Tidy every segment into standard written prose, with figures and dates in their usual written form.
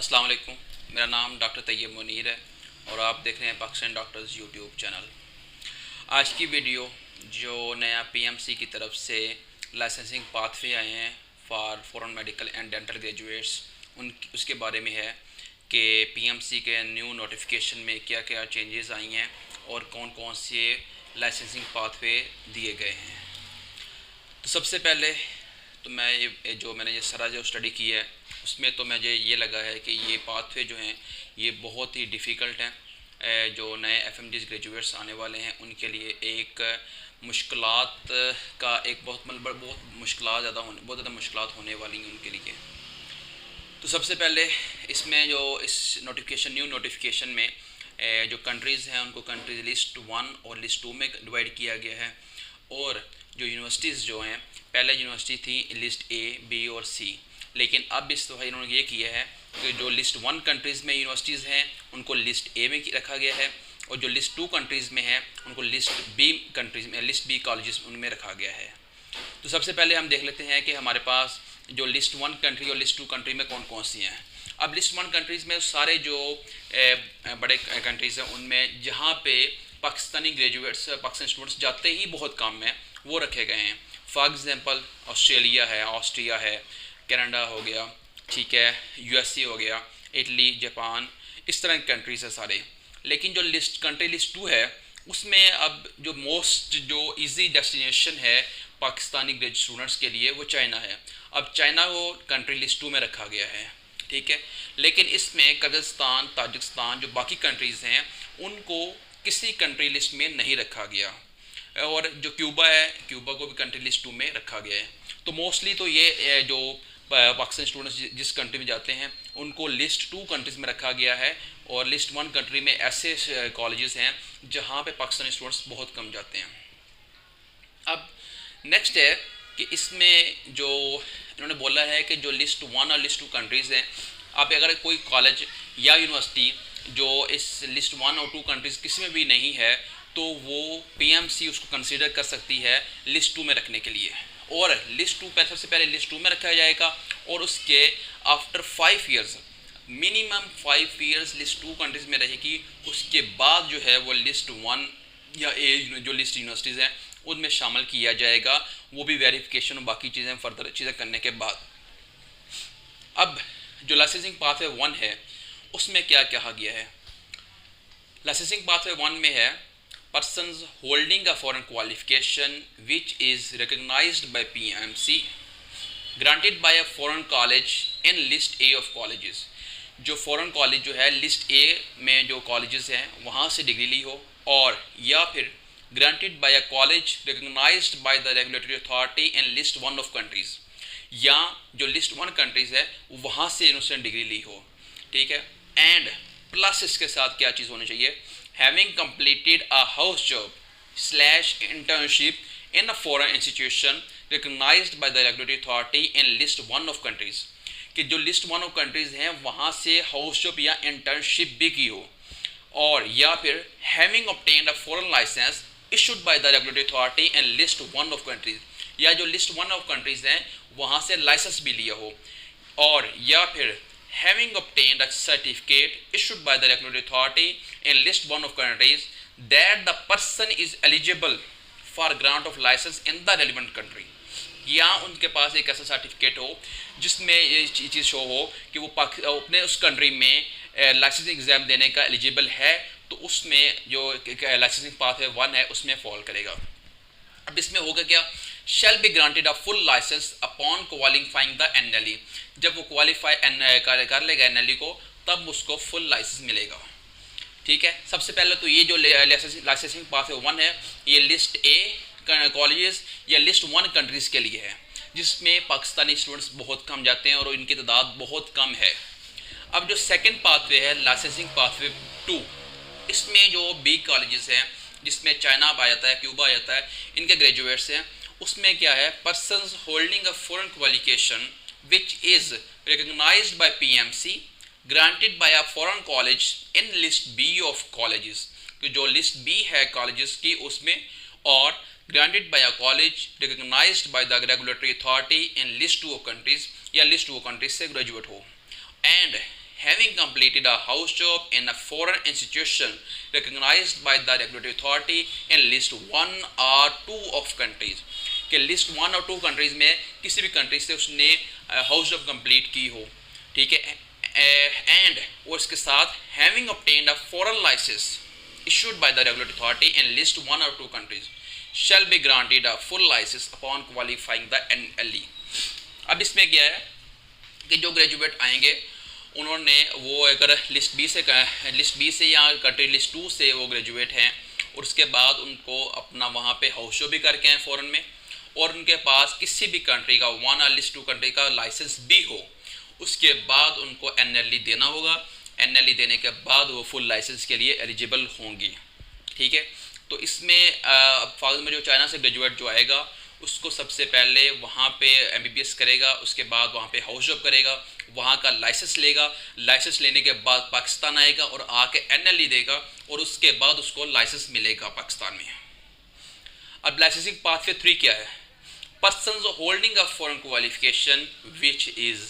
अस्सलाम वालेकुम। मेरा नाम डॉक्टर तैयब मुनीर है और आप देख रहे हैं पाकिस्तान डॉक्टर्स यूट्यूब चैनल। आज की वीडियो जो नया पीएमसी की तरफ से लाइसेंसिंग पाथवे आए हैं for foreign medical and dental graduates उन उसके बारे में है कि पीएमसी के न्यू नोटिफिकेशन में क्या क्या चेंजेस आई हैं और कौन कौन से लाइसेंसिंग पाथवे दिए गए हैं। तो सबसे पहले तो मैंने ये सारा जो स्टडी की है उसमें तो मुझे ये लगा है कि ये पाथवे जो हैं ये बहुत ही डिफ़िकल्ट हैं। जो नए एफएमडीज़ ग्रेजुएट्स आने वाले हैं उनके लिए एक मुश्किलात का एक बहुत ज़्यादा मुश्किलात होने वाली हैं उनके लिए। तो सबसे पहले इसमें जो इस न्यू नोटिफिकेशन में जो कंट्रीज़ हैं उनको कंट्रीज लिस्ट 1 और लिस्ट 2 में डिवाइड किया गया है। और जो यूनिवर्सिटीज़ जो हैं, पहले यूनिवर्सिटी थी लिस्ट ए, बी और सी, लेकिन अब इस दफ़ा इन्होंने ये किया है कि जो लिस्ट 1 कंट्रीज़ में यूनिवर्सिटीज़ हैं उनको लिस्ट ए में रखा गया है और जो लिस्ट 2 कंट्रीज़ में हैं उनको लिस्ट बी कॉलेजेस उनमें रखा गया है। तो सबसे पहले हम देख लेते हैं कि हमारे पास जो लिस्ट 1 कंट्री और लिस्ट 2 कंट्री में कौन कौन सी हैं। अब लिस्ट 1 कंट्रीज़ में सारे जो बड़े कंट्रीज़ हैं उनमें जहाँ पे पाकिस्तानी ग्रेजुएट्स, पाकिस्तानी स्टूडेंट्स जाते ही बहुत कम हैं, वो रखे गए हैं। फॉर एग्ज़ाम्पल ऑस्ट्रेलिया है, ऑस्ट्रिया है, कनाडा हो गया, ठीक है, यूएसए हो गया, इटली, जापान, इस तरह की कंट्रीज है सारे। लेकिन जो कंट्री लिस्ट 2 है उसमें अब जो इजी डेस्टिनेशन है पाकिस्तानी ग्रेजुएट स्टूडेंट्स के लिए वो चाइना है। अब चाइना को कंट्री लिस्ट 2 में रखा गया है, ठीक है। लेकिन इसमें कजाकिस्तान, ताजिकिस्तान, जो बाकी कंट्रीज़ हैं उनको किसी कंट्री लिस्ट में नहीं रखा गया। और जो क्यूबा है, क्यूबा को भी कंट्री लिस्ट 2 में रखा गया है। तो मोस्टली तो ये जो पाकिस्तानी स्टूडेंट्स जिस कंट्री में जाते हैं उनको लिस्ट 2 कंट्रीज़ में रखा गया है और लिस्ट 1 कंट्री में ऐसे कॉलेजेस हैं जहाँ पे पाकिस्तानी स्टूडेंट्स बहुत कम जाते हैं। अब नेक्स्ट है कि इसमें जो इन्होंने बोला है कि जो लिस्ट 1 और लिस्ट 2 कंट्रीज़ हैं, आप अगर कोई कॉलेज या यूनिवर्सिटी जो इस लिस्ट 1 और 2 कंट्रीज़ किसी में भी नहीं है तो वो पीएमसी उसको कंसीडर कर सकती है लिस्ट 2 में रखने के लिए। और लिस्ट 2 पर सबसे पहले लिस्ट 2 में रखा जाएगा और उसके after 5 years, minimum 5 years list 2 countries में रहेगी। उसके बाद जो है वो लिस्ट 1 या ए जो लिस्ट यूनिवर्सिटीज़ हैं उनमें शामिल किया जाएगा, वो भी वेरिफिकेशन और बाकी चीज़ें फर्दर चीज़ें करने के बाद। अब जो लाइसेंसिंग पाथवे 1 है उसमें क्या कहा गया है। लाइसेंसिंग पाथवे 1 में है persons holding a foreign qualification which is recognized by PMC granted by a foreign college in list A of colleges। जो फॉरेन कॉलेज जो है लिस्ट ए में जो कॉलेजेस हैं वहाँ से डिग्री ली हो, और या फिर granted by a college recognised by the regulatory authority in list 1 of countries, या जो लिस्ट 1 कंट्रीज़ है वहाँ से उसने डिग्री ली हो, ठीक है। एंड प्लस इसके साथ क्या चीज़ होनी चाहिए, having completed a house job/internship in a foreign institution recognized by the regulatory authority in list 1 of countries, कि जो लिस्ट 1 ऑफ कंट्रीज़ हैं वहाँ से हाउस जॉब या इंटर्नशिप भी की हो, और या फिर having obtained a foreign license issued by the regulatory authority in list 1 of countries, या जो लिस्ट 1 ऑफ कंट्रीज़ हैं वहाँ से लाइसेंस भी लिया हो, और या फिर having obtained a certificate issued by the regulatory authority in list 1 of countries that the person is eligible for grant of license in the relevant country, या उनके पास एक ऐसा सर्टिफिकेट हो जिसमें ये चीज़ शो हो कि वो अपने उस कंट्री में लाइसेंसिंग एग्ज़ाम देने का एलिजिबल है, तो उसमें जो लाइसेंसिंग पाथवे 1 है उसमें फॉल करेगा। अब इसमें होगा क्या, shall be granted a full license upon qualifying the NLE, जब वो क्वालिफाई कर लेगा NLE को तब उसको फुल लाइसेंस मिलेगा, ठीक है। सबसे पहले तो ये जो लाइसेंसिंग पाथवे 1 है ये लिस्ट ए कॉलेजेस या लिस्ट 1 कंट्रीज़ के लिए है जिसमें पाकिस्तानी स्टूडेंट्स बहुत कम जाते हैं और इनकी तादाद बहुत कम है। अब जो सेकेंड पाथवे है लाइसेंसिंग पाथवे 2, इसमें जो बी कॉलेजेस हैं जिसमें चाइना आ जाता है, क्यूबा आ जाता है, इनके ग्रेजुएट्स हैं, उसमें क्या है, persons holding a foreign qualification which is recognised by PMC granted by a foreign college in list B of colleges, कि जो लिस्ट बी है कॉलेजेस की उसमें, और granted by a college recognized by the regulatory authority in list 2 of countries या list 2 countries से graduate हो, and having having completed a house job in a foreign institution recognized by the regulatory authority in list 1 or 2 of countries, कि list 1 और 2 countries में किसी भी country से उसने हाउस जॉब कंप्लीट की हो, ठीक है, एंड और इसके साथ having obtained a foreign license issued by the regulatory authority in list 1 or 2 countries shall be granted a full license upon qualifying the NLE। अब इसमें क्या है कि जो ग्रेजुएट आएंगे उन्होंने वो अगर लिस्ट बी से या कंट्री लिस्ट 2 से वो ग्रेजुएट हैं और उसके बाद उनको अपना वहाँ पे हाउस जॉब भी करके हैं फ़ॉरेन में और उनके पास किसी भी कंट्री का 1 और लिस्ट 2 कंट्री का लाइसेंस भी हो, उसके बाद उनको NLE देना होगा। NLE देने के बाद वो फुल लाइसेंस के लिए एलिजिबल होंगी, ठीक है। तो इसमें फाजिल में जो चाइना से ग्रेजुएट जो आएगा उसको सबसे पहले वहाँ पे MBBS करेगा, उसके बाद वहाँ पे हाउस जॉब करेगा, वहाँ का लाइसेंस लेगा, लाइसेंस लेने के बाद पाकिस्तान आएगा और आके NLE देगा और उसके बाद उसको लाइसेंस मिलेगा पाकिस्तान में। अब लाइसेंसिंग पाथवे 3 क्या है? Persons holding a foreign qualification which is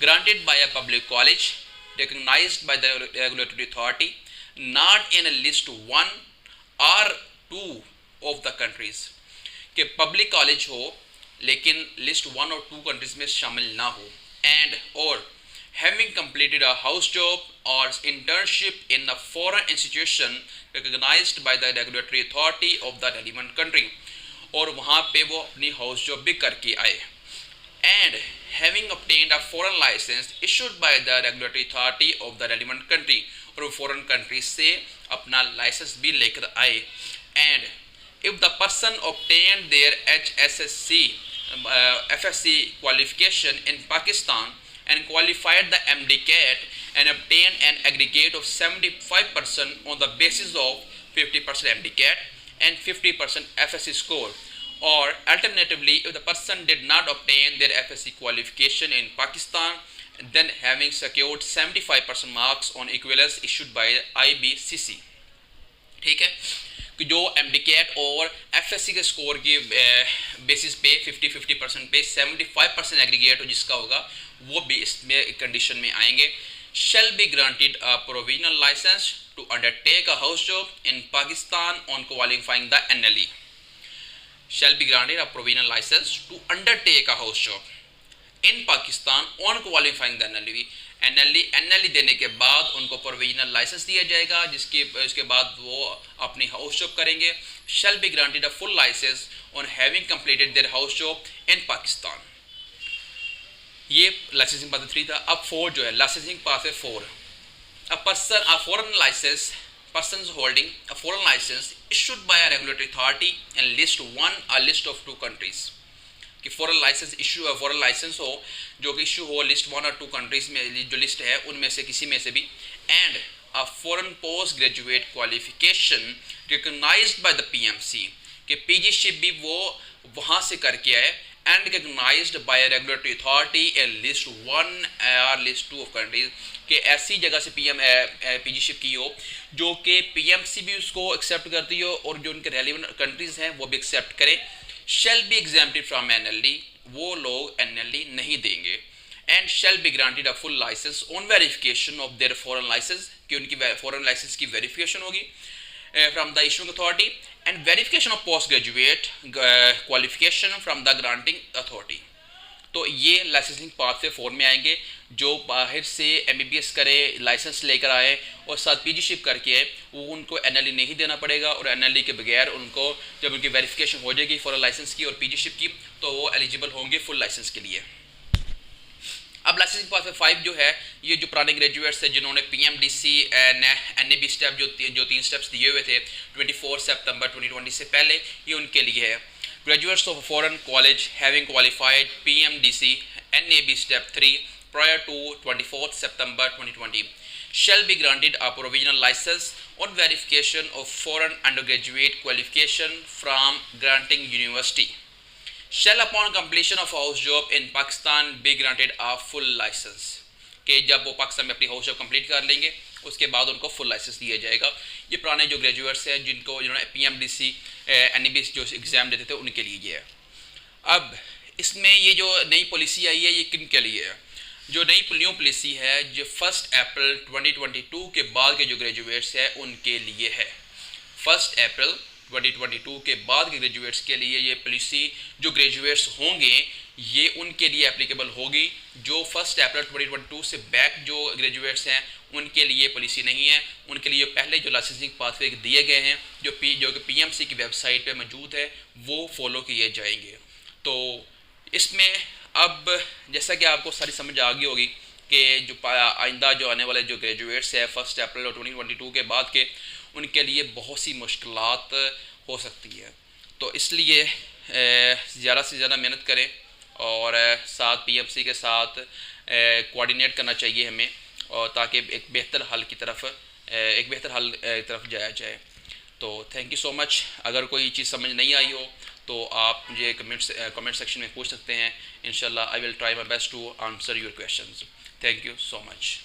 granted by a public college recognized by the regulatory authority not in a list 1 or 2 of the countries, कि पब्लिक कॉलेज हो लेकिन लिस्ट 1 और 2 countries में शामिल ना हो, एंड और having completed a house job और internship in a foreign institution recognised by the regulatory authority of the relevant country, और वहाँ पे वो अपनी हाउस जॉब भी करके आए, and having obtained a foreign license issued by the regulatory authority of the relevant country, और foreign country से अपना लाइसेंस भी लेकर आए, and if the person obtained their HSSC FSC qualification in Pakistan and qualified the MDCAT and obtained an aggregate of 75% on the basis of 50% MDCAT and 50% FSC score, or alternatively if the person did not obtain their FSC qualification in Pakistan then having secured 75% marks on equivalence issued by IBCC, ठीक है, कि जो MDCAT और FSC के score के basis पे 50% पे 75% aggregate जिसका होगा वो भी इसमें कंडीशन में आएंगे। shall be granted a provisional license to undertake a house job in Pakistan on qualifying the NLE, shall be granted a provisional license to undertake a house job in Pakistan on qualifying the NLE। NLE देने के बाद उनको provisional licence दिया जाएगा इसके बाद वो अपनी हाउस जॉब करेंगे। shall be granted a full license on having completed their house job in Pakistan। ये लाइसेंसिंग पाथवे 3 था। अब 4 जो है licensing pathway 4, a foreign license persons holding a foreign license issued by a regulatory authority in list 1 or list of 2 countries, कि foreign licence हो जो कि issue हो लिस्ट 1 और 2 कंट्रीज में जो लिस्ट है उनमें से किसी में से भी, and a foreign post graduate qualification recognised by the PMC, कि PGship भी वो वहाँ से करके आए and recognised by regulatory authority in list 1 और लिस्ट 2 ऑफ कंट्रीज, कि ऐसी जगह से PGship की हो जो कि PMC भी उसको एक्सेप्ट करती हो और जो उनके रेलिवेंट कंट्रीज हैं वो भी एक्सेप्ट करें। shall be exempted from NLE, वो लोग NLE नहीं देंगे, and shall be granted a full license on verification of their foreign license, कि उनकी foreign license की verification होगी from the issuing authority and verification of postgraduate qualification from the granting authority। तो ये लाइसेंसिंग पाथवे 4 में आएंगे। जो बाहर से MBBS करे, लाइसेंस लेकर आए और साथ PGship करके आए वो उनको NLE नहीं देना पड़ेगा, और NLE के बगैर उनको जब उनकी वेरिफिकेशन हो जाएगी फॉरेन लाइसेंस की और PGship की तो वो एलिजिबल होंगे फुल लाइसेंस के लिए। अब लाइसेंसिंग पाथवे 5 जो है ये जो पुराने ग्रेजुएट्स हैं जिन्होंने PMDC NAB स्टेप जो 3 स्टेप्स दिए हुए थे 24 सितंबर 2020 से पहले, ये उनके लिए है। Graduates of a foreign college having qualified PMDC NAB Step 3 prior to 24th September 2020 shall be granted a provisional license on verification of foreign undergraduate qualification from granting university. Shall upon completion of house job in Pakistan be granted a full license, कि जब वो पाकिस्तान में अपनी house job complete कर लेंगे उसके बाद उनको फुल लाइसेंस दिया जाएगा। ये पुराने जो ग्रेजुएट्स हैं जिन्होंने PMDC NAB जो एग्ज़ाम देते थे उनके लिए ये है। अब इसमें ये जो नई पॉलिसी आई है ये किन के लिए है? जो नई न्यू पॉलिसी है जो 1 अप्रैल 2022 के बाद के जो ग्रेजुएट्स हैं उनके लिए है। 1 अप्रैल 2022 के बाद के ग्रेजुएट्स के लिए ये पॉलिसी जो ग्रेजुएट्स होंगे ये उनके लिए एप्लीकेबल होगी। जो 1 अप्रैल 2022 से बैक जो ग्रेजुएट्स हैं उनके लिए पॉलिसी नहीं है। उनके लिए पहले जो लाइसेंसिंग पाथवे दिए गए हैं जो कि पीएमसी की वेबसाइट पे मौजूद है वो फॉलो किए जाएंगे। तो इसमें अब जैसा कि आपको सारी समझ आ गई होगी कि जो आइंदा जो आने वाले जो ग्रेजुएट्स हैं 1 अप्रैल 2022 के बाद के उनके लिए बहुत सी मुश्किलात हो सकती है। तो इसलिए ज़्यादा से ज़्यादा मेहनत करें और साथ पीएमसी के साथ कोऑर्डिनेट करना चाहिए हमें, और ताकि एक बेहतर हल की तरफ जाया जाए। तो थैंक यू सो मच। अगर कोई चीज़ समझ नहीं आई हो तो आप मुझे कमेंट सेक्शन में पूछ सकते हैं। इंशाल्लाह I will try my best to answer your questions. Thank you so much.